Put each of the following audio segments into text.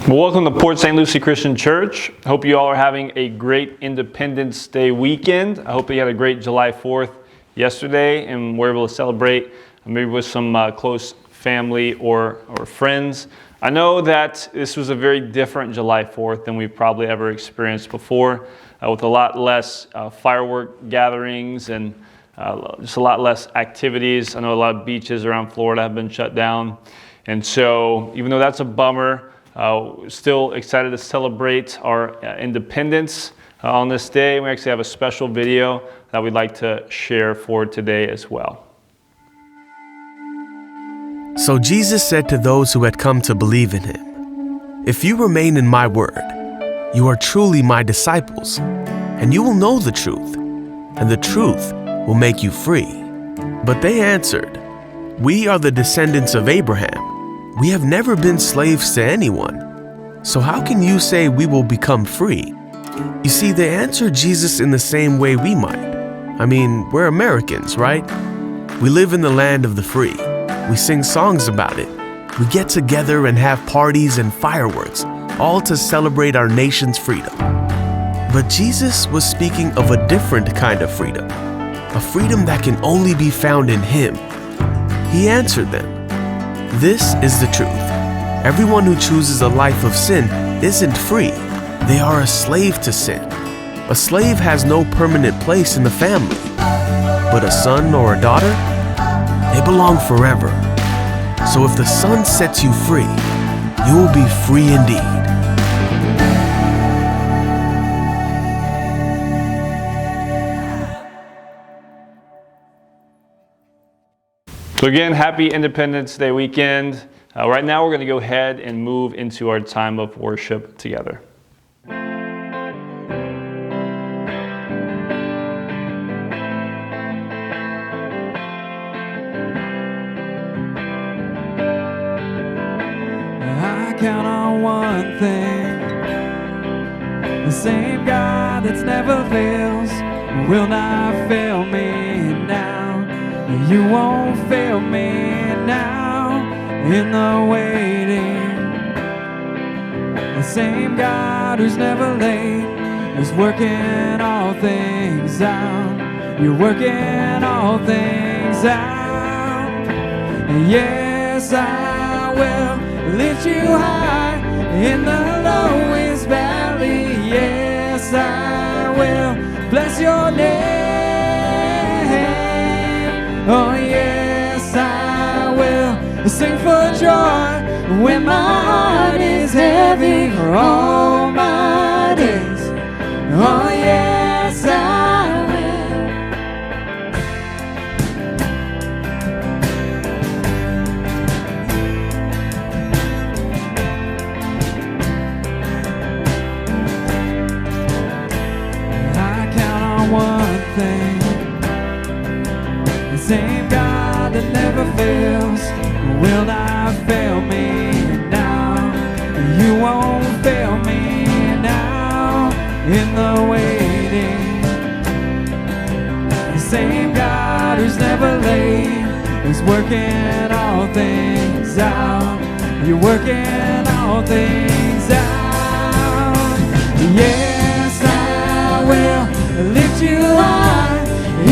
Well, welcome to Port St. Lucie Christian Church. I hope you all are having a great Independence Day weekend. I hope you had a great July 4th yesterday and were able to celebrate maybe with some close family or friends. I know that this was a very different July 4th than we've probably ever experienced before, with a lot less firework gatherings and just a lot less activities. I know a lot of beaches around Florida have been shut down. And so even though that's a bummer, still excited to celebrate our independence on this day. We actually have a special video that we'd like to share for today as well. So Jesus said to those who had come to believe in him, "If you remain in my word, you are truly my disciples, and you will know the truth, and the truth will make you free." But they answered, "We are the descendants of Abraham. We have never been slaves to anyone. So how can you say we will become free?" You see, they answered Jesus in the same way we might. I mean, we're Americans, right? We live in the land of the free. We sing songs about it. We get together and have parties and fireworks, all to celebrate our nation's freedom. But Jesus was speaking of a different kind of freedom, a freedom that can only be found in him. He answered them, "This is the truth. Everyone who chooses a life of sin isn't free. They are a slave to sin. A slave has no permanent place in the family, but a son or a daughter, they belong forever. So if the Son sets you free, you will be free indeed." So again, happy Independence Day weekend. Right now we're going to go ahead and move into our time of worship together. I count on one thing, the same God that's never fails will not fail me now. You won't fail me now in the waiting. The same God who's never late is working all things out. You're working all things out. Yes, I will lift you high in the lowest valley. Yes, I will bless your name. Oh yes, I will sing for joy when my heart is heavy for all my days. Oh yes, I will. I count on one thing, the same God that never fails will not fail me now. You won't fail me now in the waiting. The same God who's never late is working all things out. You're working all things out. Yes, I will lift you high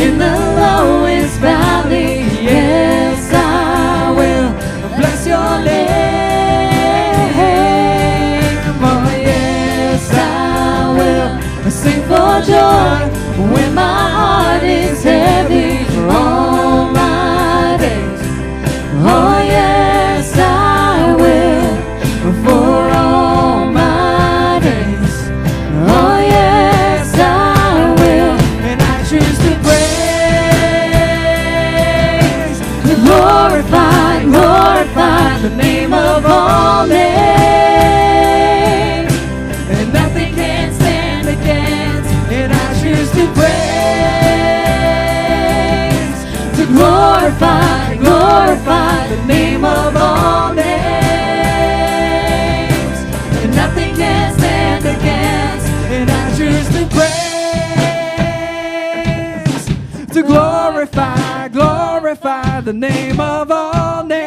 in the lowest valley. Yes, I will bless your name. Oh yes, I will sing for joy when my heart is heavy for all my days. Oh yes, I will for all my days. Oh yes, I will, and I choose to praise, to glorify, glorify the name of all names, and nothing can stand against, and I choose to praise, to glorify, glorify the name of all names, and nothing can stand against, and I choose to praise, to glorify, glorify the name of all names,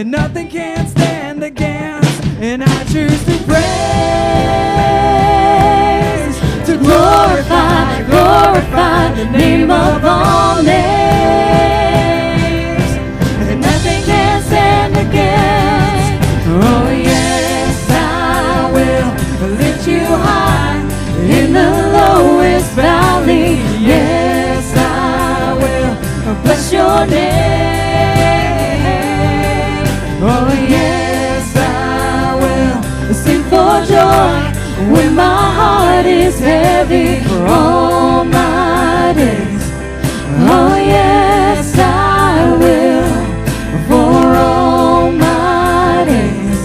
and nothing can stand against. And I choose to praise, to glorify, glorify the name of all names. And nothing can stand against. Oh yes, I will lift you high in the lowest valley. Yes, I will bless your name. Oh yes, I will sing for joy when my heart is heavy for all my days. Oh yes, I will for all my days.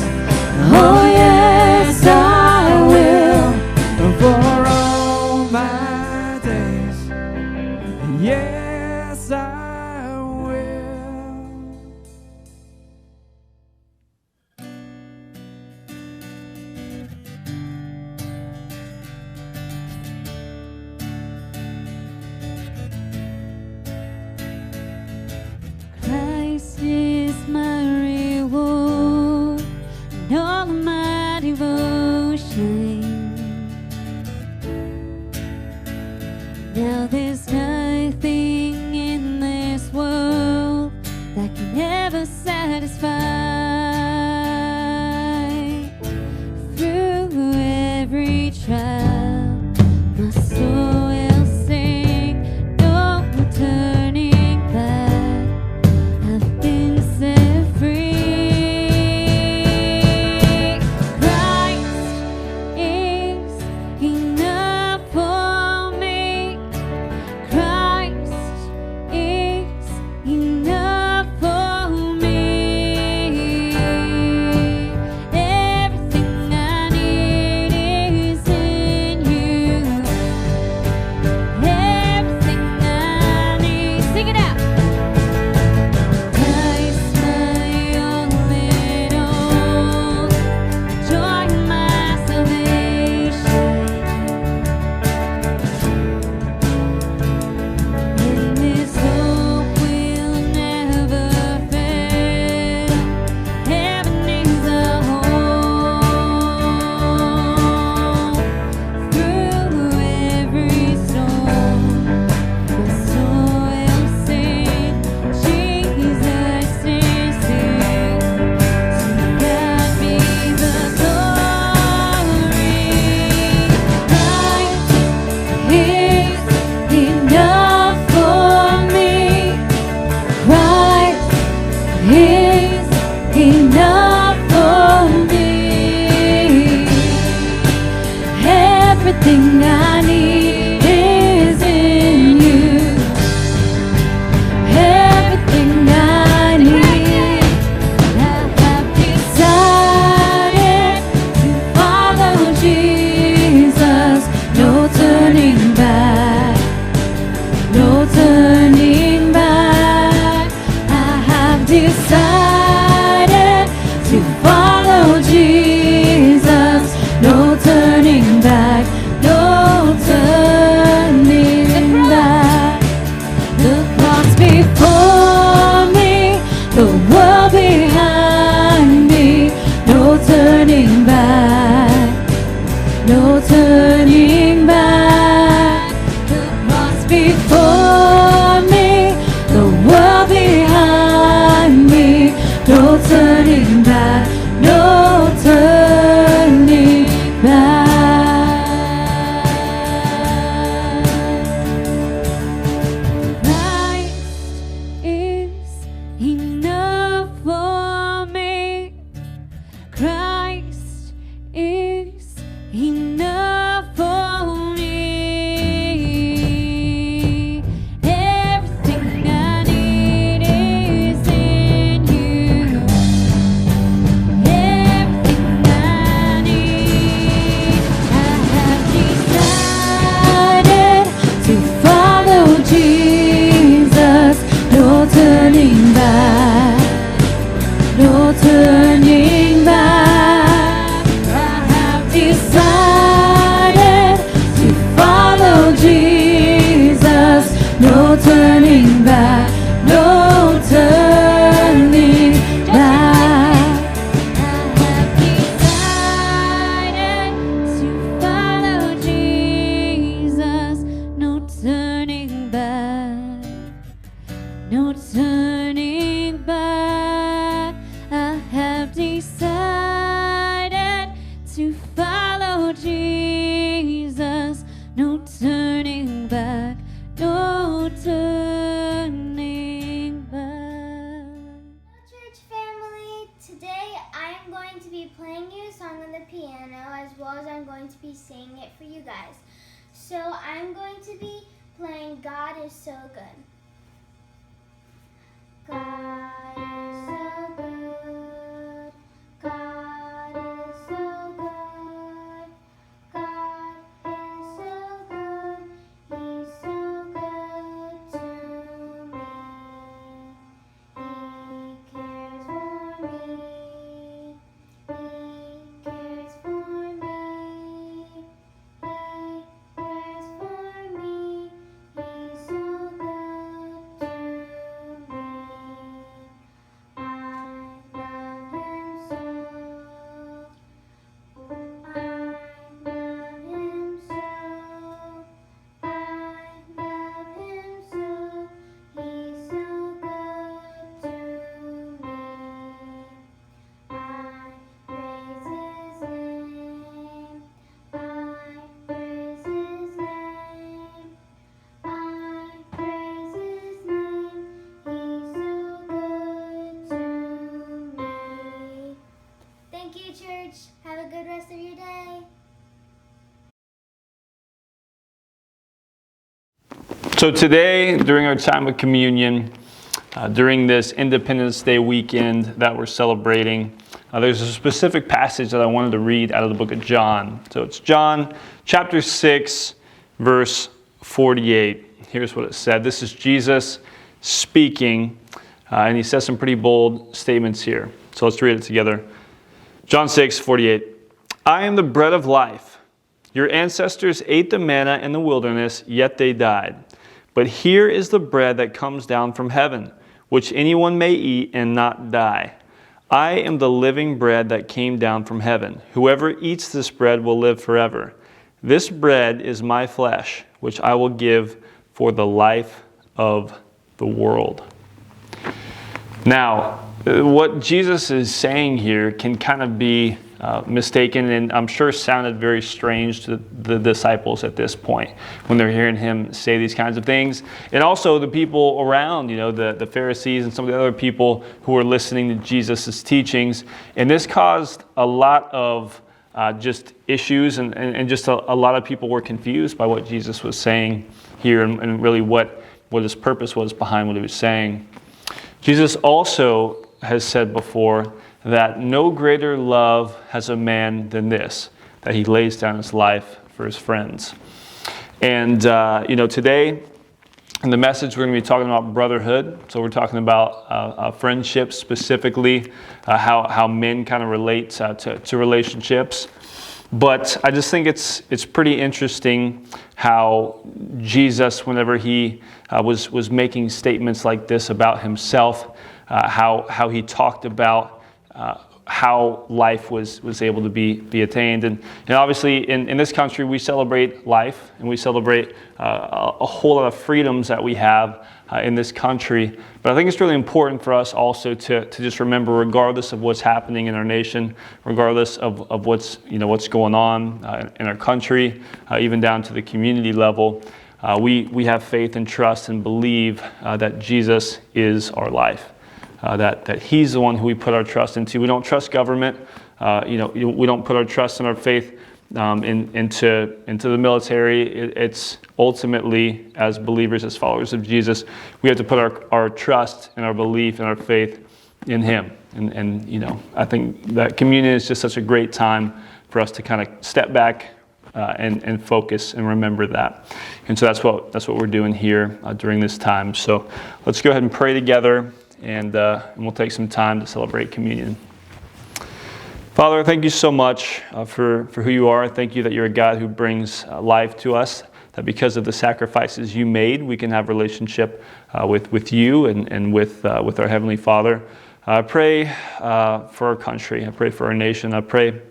Oh yes, I will for all my days. Yes, I will. Christ is my reward and all of my devotion. Now there's nothing in this world that can ever satisfy. Through every trial, my soul will sing, no turning back. I've been set free. Christ is enough for me. Christ is enough for me. Everything I need is in you. Everything I need. Sing it out. Christ, my all in all, joy in my salvation. And this hope will never fail. Heaven is a home. Through every storm, my soul will sing. Jesus is here. To God be the glory. Christ is enough for me. Christ is enough for me. Everything I need is in you. Everything I need. I have decided to follow Jesus. No turning back. No turning back. I have decided to follow Jesus. No turning back. No turning back. The cross before me, the world behind me. No turning back. No turning back. The cross before me, the world behind me. No turning back. No turning back. Christ is enough for me. Christ is enough for me. no turning back. Church family, today I am going to be playing you a song on the piano as well as I'm going to be singing it for you guys. So I'm going to be playing God is So Good. God is so good. God is so good. God is so good. He's so good to me. He cares for me. He cares for me. He cares for me. He's so good to me. I love him so. I love him so. I love him so. He's so good to me. I praise his name. I praise his name. I praise his name. He's so good to me. Thank you, church. Have a good rest of your day. So today, during our time of communion, during this Independence Day weekend that we're celebrating, there's a specific passage that I wanted to read out of the book of John. So it's John chapter 6, verse 48. Here's what it said. This is Jesus speaking, and he says some pretty bold statements here. So let's read it together. John 6, 48. I am the bread of life. Your ancestors ate the manna in the wilderness, yet they died. But here is the bread that comes down from heaven, which anyone may eat and not die. I am the living bread that came down from heaven. Whoever eats this bread will live forever. This bread is my flesh, which I will give for the life of the world. Now, what Jesus is saying here can kind of be mistaken, and I'm sure sounded very strange to the disciples at this point when they're hearing him say these kinds of things. And also the people around, the Pharisees and some of the other people who were listening to Jesus' teachings. And this caused a lot of just issues, and just a lot of people were confused by what Jesus was saying here, and really what his purpose was behind what he was saying. Jesus also has said before that no greater love has a man than this, that he lays down his life for his friends. And, today in the message we're going to be talking about brotherhood. So we're talking about friendships specifically, how men kind of relate to relationships. But I just think it's pretty interesting how Jesus, whenever he was making statements like this about himself, how he talked about how life was able to be attained. And obviously in this country we celebrate life, and we celebrate a whole lot of freedoms that we have in this country. But I think it's really important for us also to just remember, regardless of what's happening in our nation, regardless of what's going on in our country, even down to the community level, we have faith and trust and believe that Jesus is our life. That he's the one who we put our trust into. We don't trust government. We don't put our trust and our faith into the military. It's ultimately, as believers, as followers of Jesus, we have to put our trust and our belief and our faith in him. And I think that communion is just such a great time for us to kind of step back and focus and remember that. And so that's what we're doing here during this time. So let's go ahead and pray together. And we'll take some time to celebrate communion. Father, thank you so much for who you are. Thank you that you're a God who brings life to us, that because of the sacrifices you made, we can have relationship with you and with our Heavenly Father. I pray for our country. I pray for our nation. I pray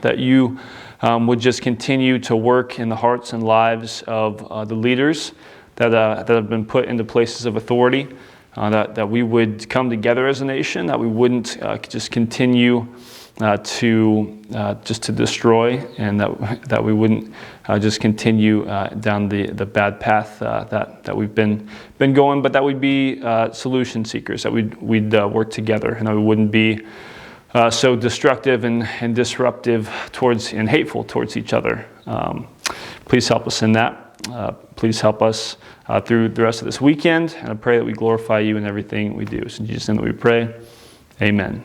that you would just continue to work in the hearts and lives of the leaders that have been put into places of authority. That we would come together as a nation, that we wouldn't just continue to destroy, and that we wouldn't just continue down the bad path that we've been going, but that we'd be solution seekers, that we'd work together, and that we wouldn't be so destructive and disruptive and hateful towards each other. Please help us in that. Please help us through the rest of this weekend, and I pray that we glorify you in everything we do. So in Jesus' name that we pray, amen.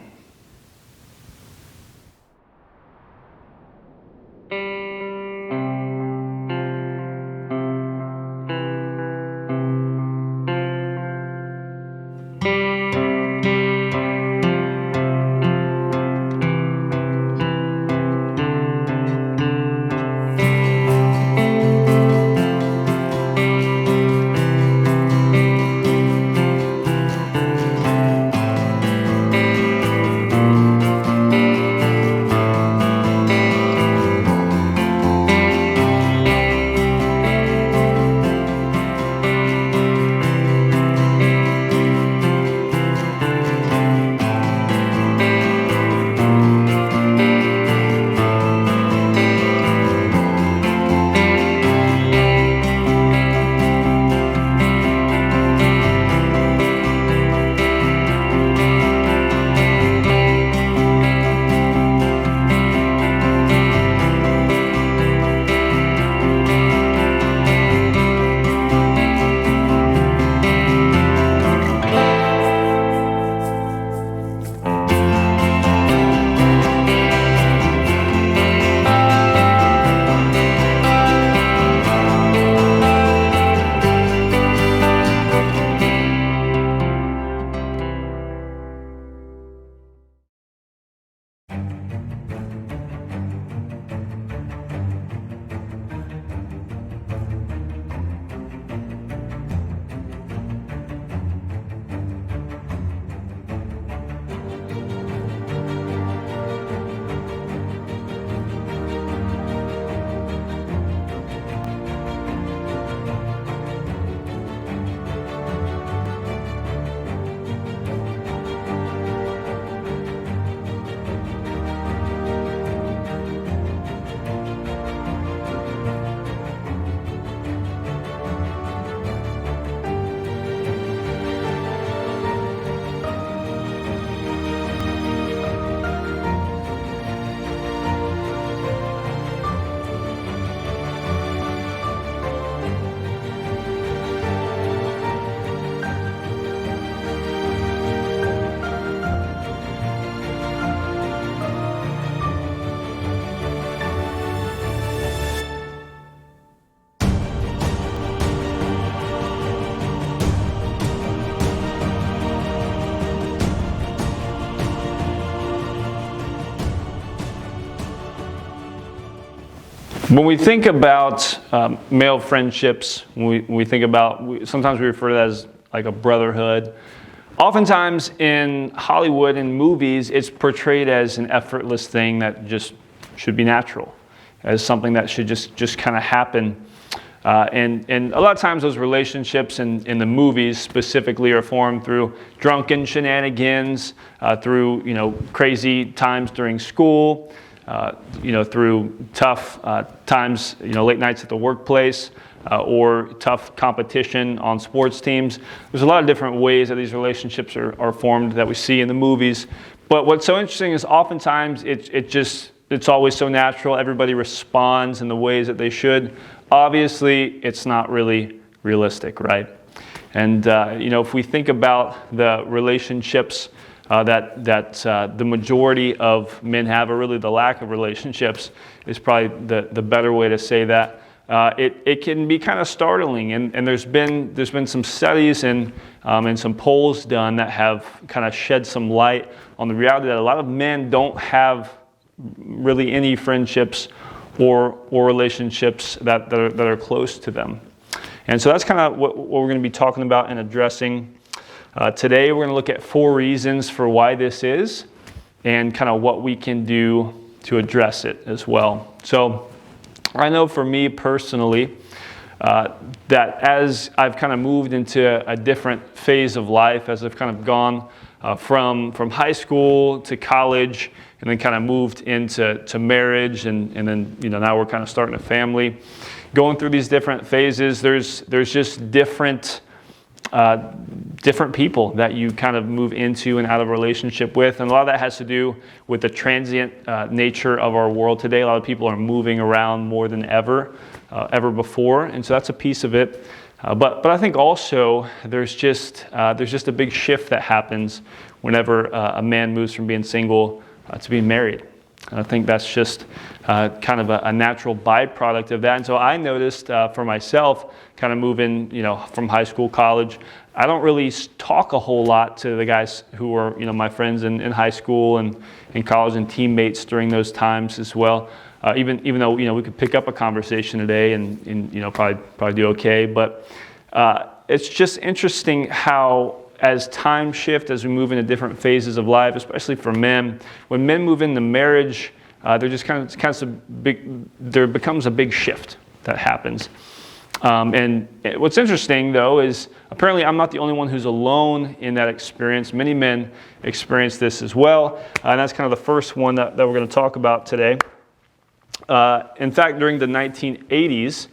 When we think about male friendships, we think about, sometimes we refer to that as like a brotherhood. Oftentimes in Hollywood and movies, it's portrayed as an effortless thing that just should be natural, as something that should just kind of happen. And a lot of times those relationships in the movies specifically are formed through drunken shenanigans, through crazy times during school, through tough times, late nights at the workplace, or tough competition on sports teams. There's a lot of different ways that these relationships are formed that we see in the movies. But what's so interesting is oftentimes it's always so natural. Everybody responds in the ways that they should. Obviously, it's not really realistic, right? And if we think about the relationships that the majority of men have, or really the lack of relationships, is probably the better way to say that. It can be kind of startling, and there's been some studies and some polls done that have kind of shed some light on the reality that a lot of men don't have really any friendships or relationships that are close to them. And so that's kind of what we're going to be talking about and addressing. Today we're going to look at 4 reasons for why this is, and kind of what we can do to address it as well. So I know for me personally, that as I've kind of moved into a different phase of life, as I've kind of gone from high school to college, and then kind of moved into marriage, and then now we're kind of starting a family. Going through these different phases, there's just different people that you kind of move into and out of a relationship with, and a lot of that has to do with the transient nature of our world today. A lot of people are moving around more than ever before, and so that's a piece of it. But I think also there's just a big shift that happens whenever a man moves from being single to being married. And I think that's just kind of a natural byproduct of that. And so I noticed for myself, kind of moving, from high school, college, I don't really talk a whole lot to the guys who were, my friends in high school and in college and teammates during those times as well. Even though we could pick up a conversation today and probably do okay, but it's just interesting how as time shifts, as we move into different phases of life, especially for men, when men move into marriage, there becomes a big shift that happens. And what's interesting though is apparently I'm not the only one who's alone in that experience. Many men experience this as well, and that's kind of the first one that we're going to talk about today. In fact, during the 1980s,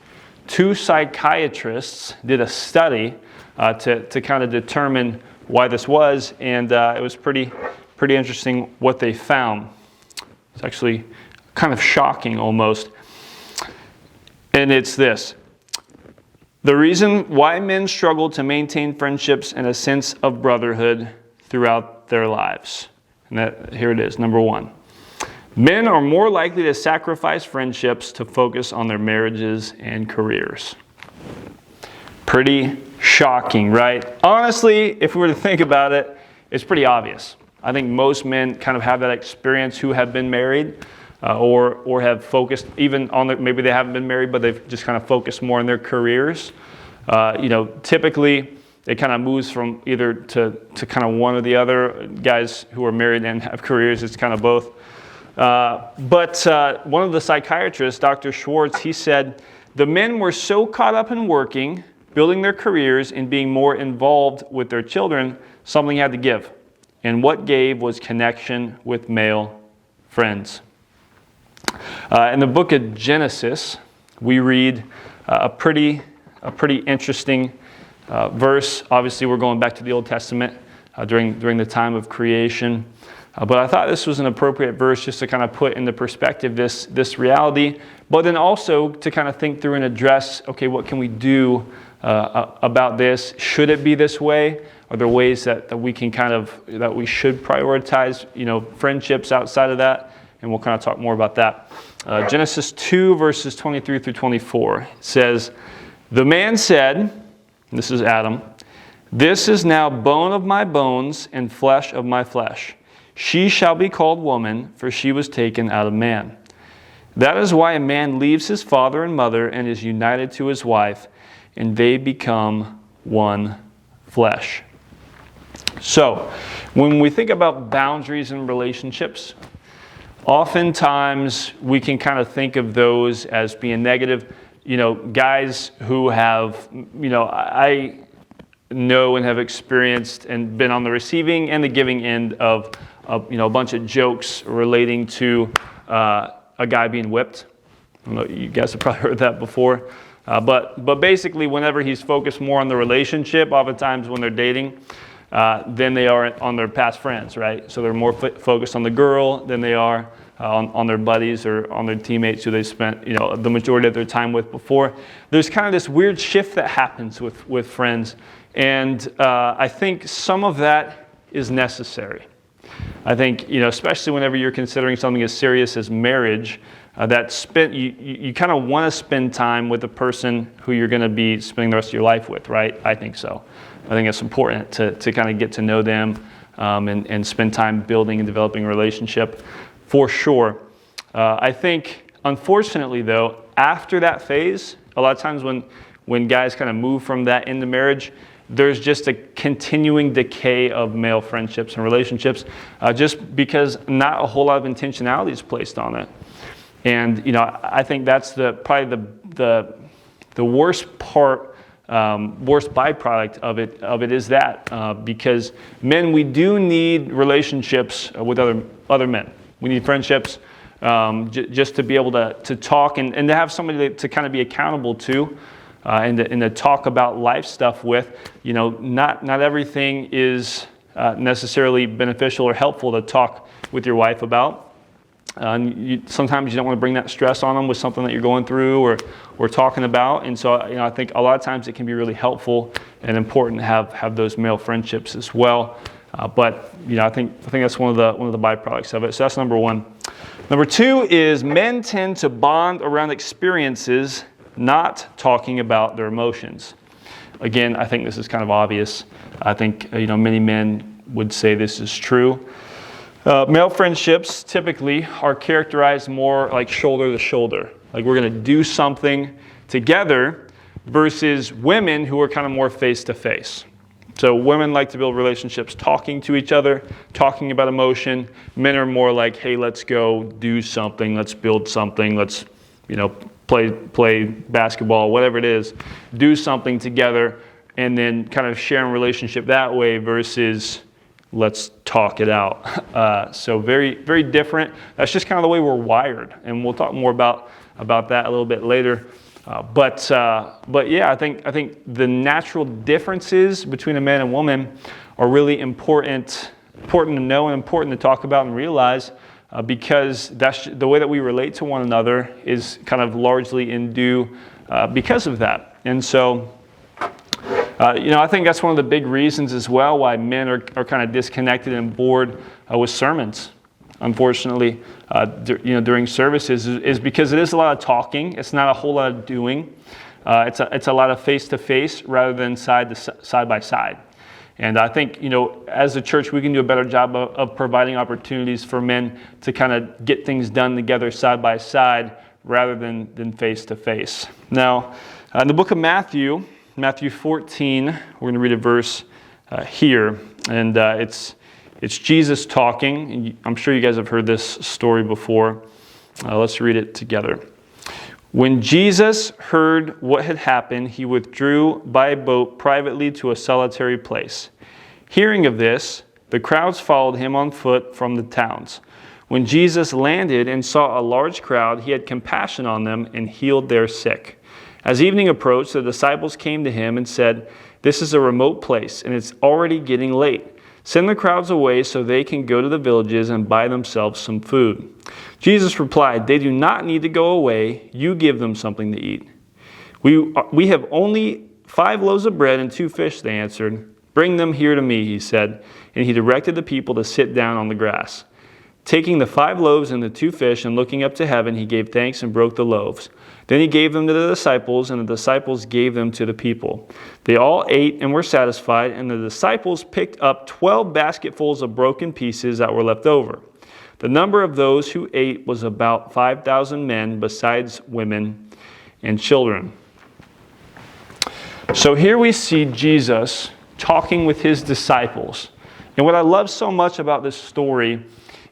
2 psychiatrists did a study to kind of determine why this was, and it was pretty interesting what they found. It's actually kind of shocking almost. And it's this: the reason why men struggle to maintain friendships and a sense of brotherhood throughout their lives. And here it is, number 1. Men are more likely to sacrifice friendships to focus on their marriages and careers. Pretty shocking, right? Honestly, if we were to think about it, it's pretty obvious. I think most men kind of have that experience who have been married or have focused even on maybe they haven't been married, but they've just kind of focused more on their careers. Typically it kind of moves from either to kind of one or the other. Guys who are married and have careers, it's kind of both. But one of the psychiatrists, Dr. Schwartz, he said, the men were so caught up in working, building their careers, and being more involved with their children, something had to give. And what gave was connection with male friends. In the book of Genesis, we read a pretty interesting verse. Obviously, we're going back to the Old Testament during the time of creation. But I thought this was an appropriate verse just to kind of put into perspective this reality, but then also to kind of think through and address, okay, what can we do about this? Should it be this way? Are there ways that we can that we should prioritize, friendships outside of that? And we'll kind of talk more about that. Genesis 2, verses 23 through 24 says, the man said, and this is Adam, this is now bone of my bones and flesh of my flesh. She shall be called woman, for she was taken out of man. That is why a man leaves his father and mother and is united to his wife, and they become one flesh. So, when we think about boundaries in relationships, oftentimes we can kind of think of those as being negative. Guys who have, I know and have experienced and been on the receiving and the giving end of a bunch of jokes relating to a guy being whipped. I don't know, you guys have probably heard that before. But basically, whenever he's focused more on the relationship, oftentimes when they're dating, than they are on their past friends, right? So they're more focused on the girl than they are on their buddies or on their teammates who they spent, the majority of their time with before. There's kind of this weird shift that happens with friends, and I think some of that is necessary. I think, especially whenever you're considering something as serious as marriage, you kind of want to spend time with the person who you're going to be spending the rest of your life with, right? I think so. I think it's important to kind of get to know them and spend time building and developing a relationship, for sure. I think, unfortunately, though, after that phase, a lot of times when guys kind of move from that into marriage, there's just a continuing decay of male friendships and relationships, just because not a whole lot of intentionality is placed on it. And I think that's probably the worst part worst byproduct of it is that because men, we do need relationships with other men. We need friendships just to be able to talk and to have somebody to kind of be accountable to and to talk about life stuff with. Not everything is necessarily beneficial or helpful to talk with your wife about. Sometimes you don't want to bring that stress on them with something that you're going through or talking about, and so I think a lot of times it can be really helpful and important to have those male friendships as well. But I think that's one of the byproducts of it. So that's number one. Number two is men tend to bond around experiences, not talking about their emotions. Again, I think this is kind of obvious. I think many men would say this is true. Male friendships typically are characterized more like shoulder to shoulder. Like we're going to do something together versus women who are kind of more face to face. So women like to build relationships talking to each other, talking about emotion. Men are more like, hey, let's go do something. Let's build something. Let's, play basketball, whatever it is. Do something together and then kind of share a relationship that way versus let's talk it out. So very, very different. That's just kind of the way we're wired, and we'll talk more about that a little bit later. But yeah, I think the natural differences between a man and woman are really important to know and important to talk about and realize, because that's the way that we relate to one another is kind of largely in due because of that. And so. I think that's one of the big reasons as well why men are kind of disconnected and bored with sermons, unfortunately, during services, is because it is a lot of talking. It's not a whole lot of doing. It's a lot of face-to-face rather than side-by-side. And I think, as a church, we can do a better job of providing opportunities for men to kind of get things done together side-by-side rather than face-to-face. Now, in the book of Matthew 14, we're going to read a verse here, and it's Jesus talking. And I'm sure you guys have heard this story before. Let's read it together. When Jesus heard what had happened, he withdrew by boat privately to a solitary place. Hearing of this, the crowds followed him on foot from the towns. When Jesus landed and saw a large crowd, he had compassion on them and healed their sick. As evening approached, the disciples came to him and said, "This is a remote place, and it's already getting late. Send the crowds away so they can go to the villages and buy themselves some food." Jesus replied, "They do not need to go away. You give them something to eat." We have only 5 loaves of bread and 2 fish," they answered. "Bring them here to me," he said, and he directed the people to sit down on the grass. Taking the 5 loaves and the 2 fish and looking up to heaven, he gave thanks and broke the loaves. Then he gave them to the disciples, and the disciples gave them to the people. They all ate and were satisfied, and the disciples picked up 12 basketfuls of broken pieces that were left over. The number of those who ate was about 5,000 men, besides women and children. So here we see Jesus talking with his disciples. And what I love so much about this story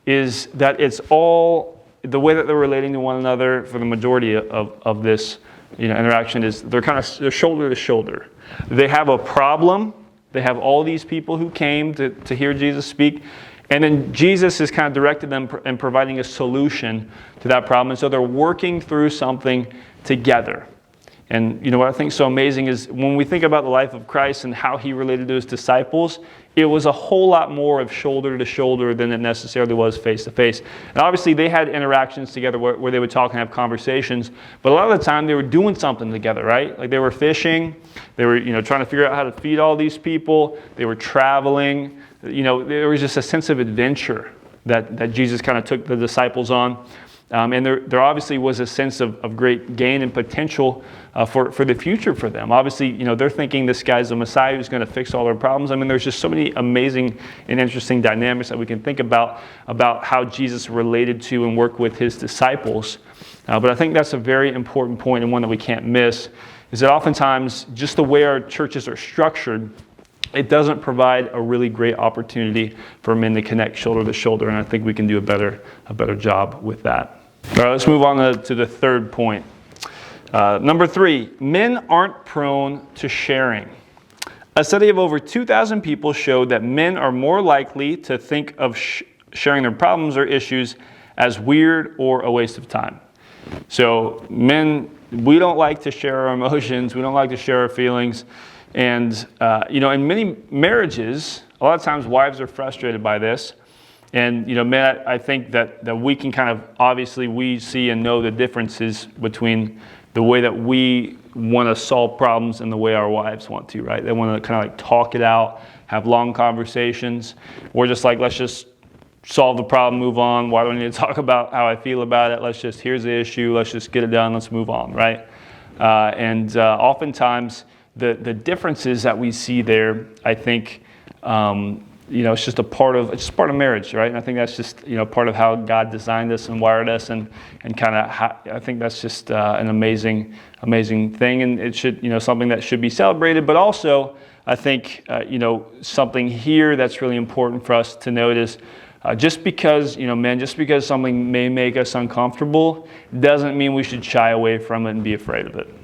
is that it's all the way that they're relating to one another for the majority of this interaction is they're shoulder to shoulder. They have a problem. They have all these people who came to hear Jesus speak. And then Jesus has kind of directed them and providing a solution to that problem. And so they're working through something together. And what I think is so amazing is when we think about the life of Christ and how he related to his disciples, it was a whole lot more of shoulder to shoulder than it necessarily was face to face. And obviously they had interactions together where they would talk and have conversations, but a lot of the time they were doing something together, right? Like they were fishing, they were trying to figure out how to feed all these people, they were traveling. There was just a sense of adventure that Jesus kind of took the disciples on. And there obviously was a sense of great gain and potential for the future for them. Obviously, they're thinking this guy's the Messiah who's going to fix all their problems. I mean, there's just so many amazing and interesting dynamics that we can think about how Jesus related to and worked with his disciples. But I think that's a very important point and one that we can't miss, is that oftentimes just the way our churches are structured, it doesn't provide a really great opportunity for men to connect shoulder to shoulder, and I think we can do a better job with that. All right, let's move on to the third point. Number 3, men aren't prone to sharing. A study of over 2,000 people showed that men are more likely to think of sharing their problems or issues as weird or a waste of time. So men, we don't like to share our emotions. We don't like to share our feelings. And, in many marriages, a lot of times wives are frustrated by this. And, men, I think that we can kind of, obviously we see and know the differences between the way that we want to solve problems and the way our wives want to, right? They want to kind of like talk it out, have long conversations. We're just like, let's just solve the problem, move on. Why do I need to talk about how I feel about it? Here's the issue. Let's just get it done. Let's move on, right? Oftentimes the differences that we see there, I think, it's just part of marriage, right? And I think that's just, part of how God designed us and wired us, and kind of, I think that's just an amazing thing, and it should, something that should be celebrated. But also, I think, something here that's really important for us to notice. Just because, just because something may make us uncomfortable doesn't mean we should shy away from it and be afraid of it.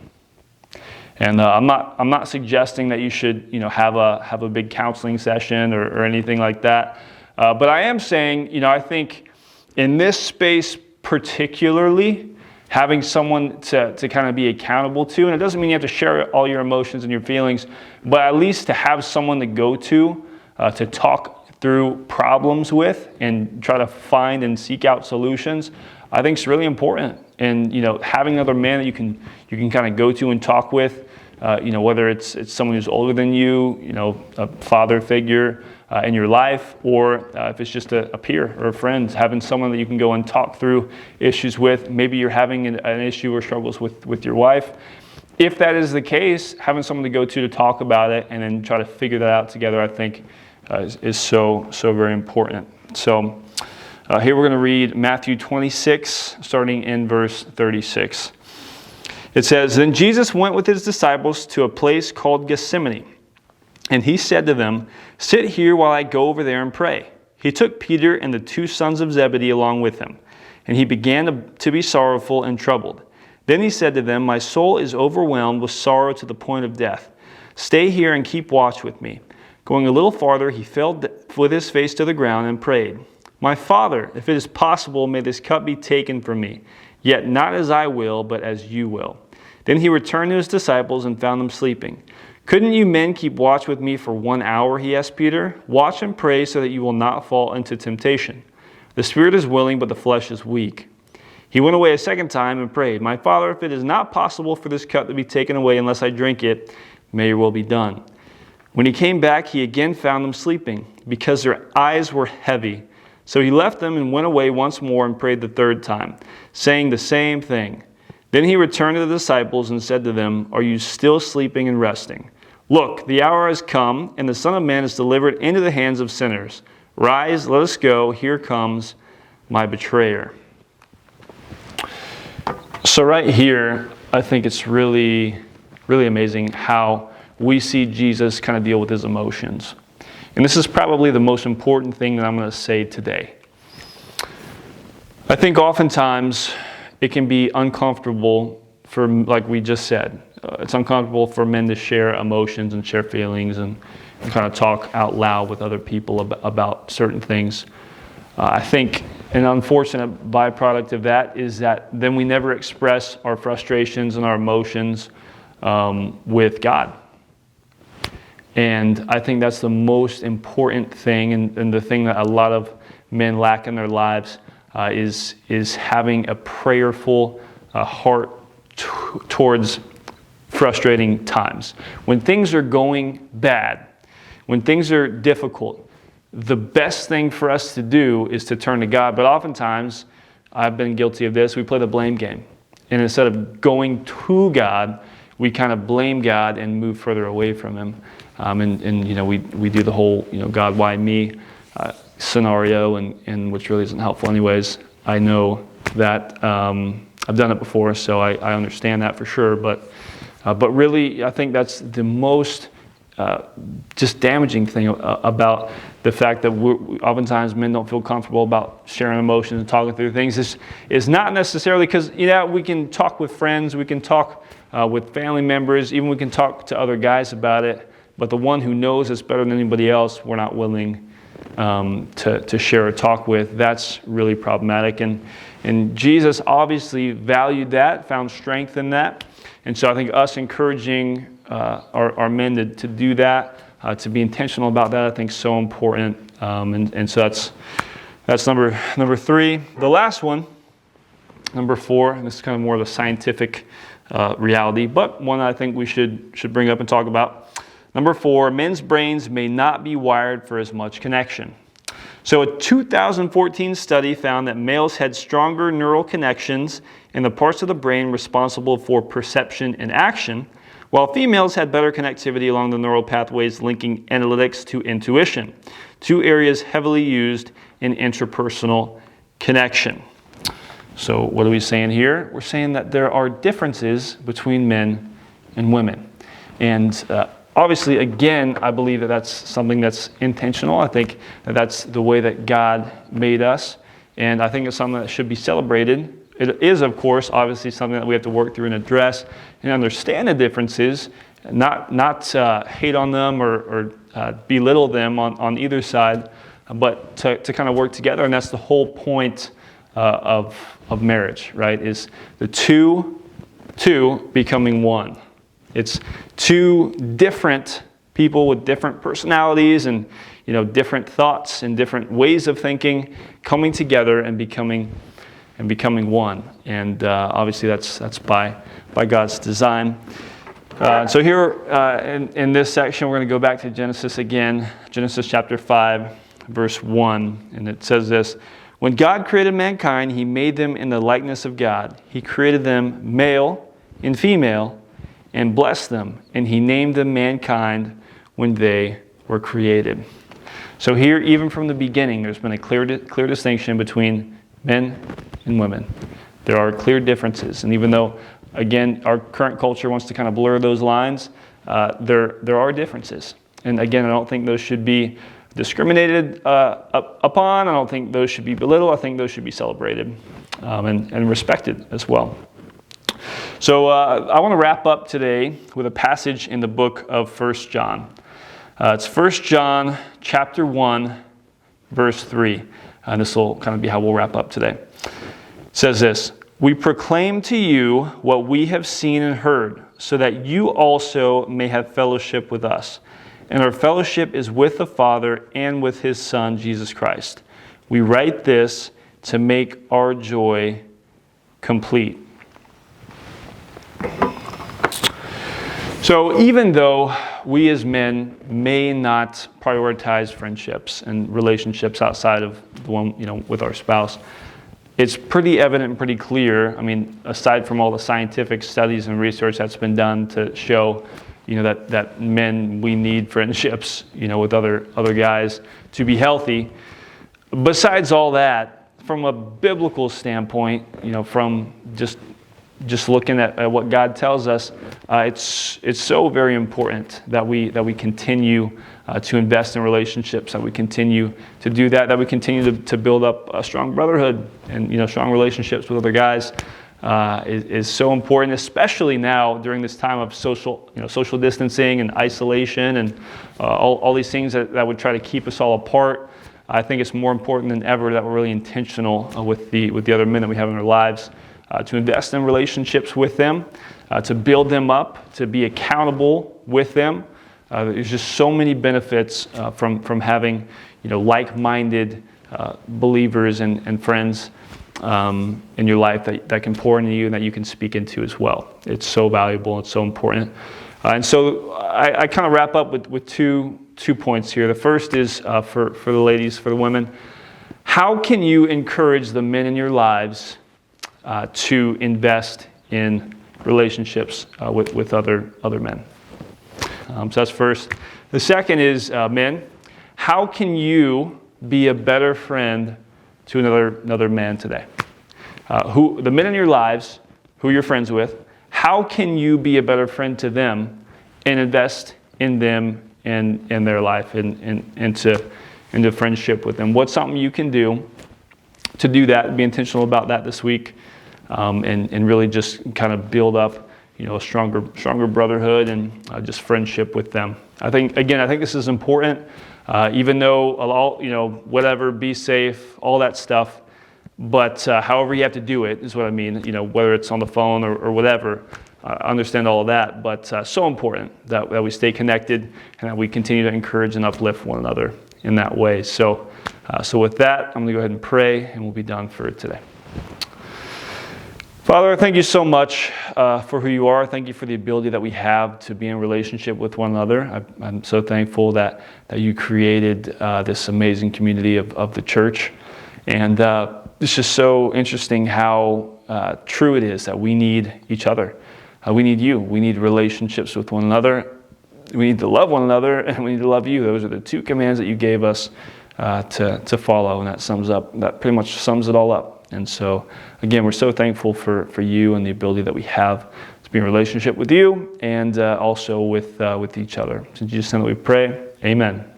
And I'm not suggesting that you should, have a big counseling session or anything like that. But I am saying, I think in this space particularly, having someone to kind of be accountable to, and it doesn't mean you have to share all your emotions and your feelings, but at least to have someone to go to talk through problems with and try to find and seek out solutions, I think is really important. And having another man that you can kind of go to and talk with, whether it's someone who's older than you, a father figure in your life, or if it's just a peer or a friend, having someone that you can go and talk through issues with. Maybe you're having an issue or struggles with your wife. If that is the case, having someone to go to talk about it and then try to figure that out together, I think is so very important. So here we're going to read Matthew 26, starting in verse 36. It says, "Then Jesus went with his disciples to a place called Gethsemane, and he said to them, 'Sit here while I go over there and pray.' He took Peter and the 2 sons of Zebedee along with him, and he began to be sorrowful and troubled. Then he said to them, 'My soul is overwhelmed with sorrow to the point of death. Stay here and keep watch with me.' Going a little farther, he fell with his face to the ground and prayed, 'My Father, if it is possible, may this cup be taken from me. Yet not as I will, but as you will.' Then he returned to his disciples and found them sleeping. 'Couldn't you men keep watch with me for 1 hour?' he asked Peter. 'Watch and pray so that you will not fall into temptation. The spirit is willing, but the flesh is weak.' He went away a second time and prayed, 'My Father, if it is not possible for this cup to be taken away unless I drink it, may your will be done.' When he came back, he again found them sleeping, because their eyes were heavy. So he left them and went away once more and prayed the 3rd time, saying the same thing. Then he returned to the disciples and said to them, 'Are you still sleeping and resting? Look, the hour has come, and the Son of Man is delivered into the hands of sinners. Rise, let us go. Here comes my betrayer.'" So right here, I think it's really, really amazing how we see Jesus kind of deal with his emotions. And this is probably the most important thing that I'm going to say today. I think oftentimes it can be uncomfortable for, like we just said, it's uncomfortable for men to share emotions and share feelings and kind of talk out loud with other people about certain things. I think an unfortunate byproduct of that is that then we never express our frustrations and our emotions with God. And I think that's the most important thing, and the thing that a lot of men lack in their lives is having a prayerful heart towards frustrating times. When things are going bad, when things are difficult, the best thing for us to do is to turn to God. But oftentimes, I've been guilty of this, we play the blame game. And instead of going to God, we kind of blame God and move further away from him. We do the whole, God, why me scenario, and which really isn't helpful anyways. I know that I've done it before, so I understand that for sure. But really, I think that's the most just damaging thing about the fact that oftentimes men don't feel comfortable about sharing emotions and talking through things. Is not necessarily because, we can talk with friends, we can talk with family members, even we can talk to other guys about it, but the one who knows us better than anybody else, we're not willing to share or talk with. That's really problematic. And Jesus obviously valued that, found strength in that. And so I think us encouraging our men to do that, to be intentional about that, I think is so important. And so that's number 3. The last one, number 4, and this is kind of more of a scientific reality, but one I think we should bring up and talk about. Number 4, men's brains may not be wired for as much connection. So a 2014 study found that males had stronger neural connections in the parts of the brain responsible for perception and action, while females had better connectivity along the neural pathways linking analytics to intuition, 2 areas heavily used in interpersonal connection. So what are we saying here? We're saying that there are differences between men and women. And obviously, again, I believe that that's something that's intentional. I think that that's the way that God made us. And I think it's something that should be celebrated. It is, of course, obviously something that we have to work through and address and understand the differences, not hate on them or belittle them on either side, but to kind of work together. And that's the whole point of marriage, right? Is the two becoming one. It's 2 different people with different personalities and different thoughts and different ways of thinking coming together and becoming one. And obviously that's by God's design. So here in this section, we're going to go back to Genesis again, Genesis chapter 5, verse 1, and it says this: "When God created mankind, He made them in the likeness of God. He created them male and female, and blessed them, and He named them mankind when they were created." So here, even from the beginning, there's been a clear distinction between men and women. There are clear differences, and even though, again, our current culture wants to kind of blur those lines, there are differences. And again, I don't think those should be discriminated upon. I don't think those should be belittled. I think those should be celebrated and respected as well. So I want to wrap up today with a passage in the book of 1 John. It's 1 John chapter 1, verse 3. And this will kind of be how we'll wrap up today. It says this: "We proclaim to you what we have seen and heard, so that you also may have fellowship with us. And our fellowship is with the Father and with His Son, Jesus Christ. We write this to make our joy complete." So even though we as men may not prioritize friendships and relationships outside of the one, with our spouse, it's pretty evident and pretty clear, aside from all the scientific studies and research that's been done to show, that men, we need friendships, with other guys to be healthy. Besides all that, from a biblical standpoint, from just looking at what God tells us, it's so very important that we continue to invest in relationships, that we continue to do that we continue to build up a strong brotherhood and strong relationships with other guys is so important, especially now during this time of social distancing and isolation and all these things that would try to keep us all apart. I think it's more important than ever that we're really intentional with the other men that we have in our lives. To invest in relationships with them, to build them up, to be accountable with them. There's just so many benefits from having, like-minded believers and friends in your life that can pour into you and that you can speak into as well. It's so valuable. It's so important. And so I kind of wrap up with two points here. The first is for the ladies, for the women. How can you encourage the men in your lives to invest in relationships with other men? So that's first. The second is, men, how can you be a better friend to another man today? The men in your lives, who you're friends with, how can you be a better friend to them and invest in them and in their life and into friendship with them. What's something you can do to do that? Be intentional about that this week, and really just kind of build up, a stronger brotherhood and just friendship with them. I think this is important. Even though whatever, be safe, all that stuff. But however you have to do it is what I mean. Whether it's on the phone or whatever. I understand all of that, but so important that we stay connected and that we continue to encourage and uplift one another in that way. So with that, I'm going to go ahead and pray, and we'll be done for today. Father, thank you so much for who you are. Thank you for the ability that we have to be in relationship with one another. I'm so thankful that you created this amazing community of the church. And it's just so interesting how true it is that we need each other. We need you. We need relationships with one another. We need to love one another, and we need to love you. Those are the two commands that you gave us to follow, and that pretty much sums it all up. And so, again, we're so thankful for you and the ability that we have to be in relationship with you and also with each other. So in Jesus' name that we pray, amen.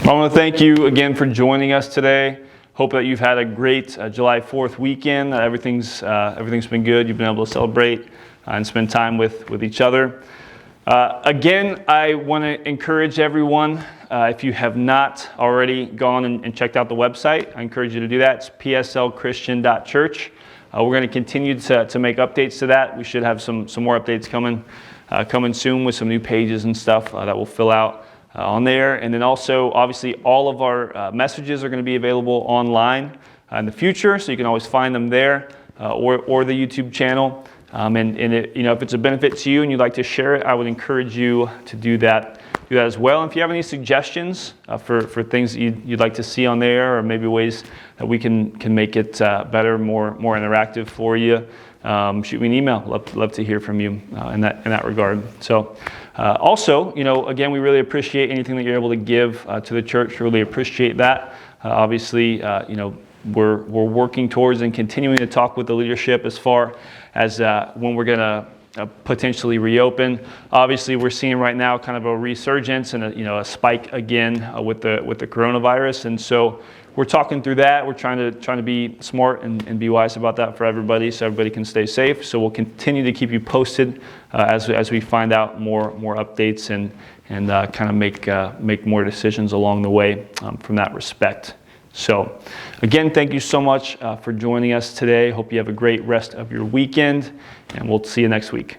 I want to thank you again for joining us today. Hope that you've had a great July 4th weekend. Everything's been good. You've been able to celebrate and spend time with each other. Again, I want to encourage everyone, if you have not already gone and checked out the website, I encourage you to do that. It's pslchristian.church. We're going to continue to make updates to that. We should have some more updates coming soon with some new pages and stuff that we'll fill out on there. And then also, obviously, all of our messages are going to be available online in the future, so you can always find them there or the YouTube channel. And it, if it's a benefit to you and you'd like to share it, I would encourage you to do that as well. And if you have any suggestions for things that you'd like to see on there, or maybe ways that we can make it better, more interactive for you, shoot me an email. Love to hear from you in that regard. So also, again, we really appreciate anything that you're able to give to the church. Really appreciate that. Obviously, we're working towards and continuing to talk with the leadership as far as when we're going to potentially reopen. Obviously, we're seeing right now kind of a resurgence and a spike again with the coronavirus, and so we're talking through that. We're trying to be smart and be wise about that for everybody, so everybody can stay safe. So we'll continue to keep you posted as we find out more updates and kind of make more decisions along the way from that respect. So, again, thank you so much for joining us today. Hope you have a great rest of your weekend, and we'll see you next week.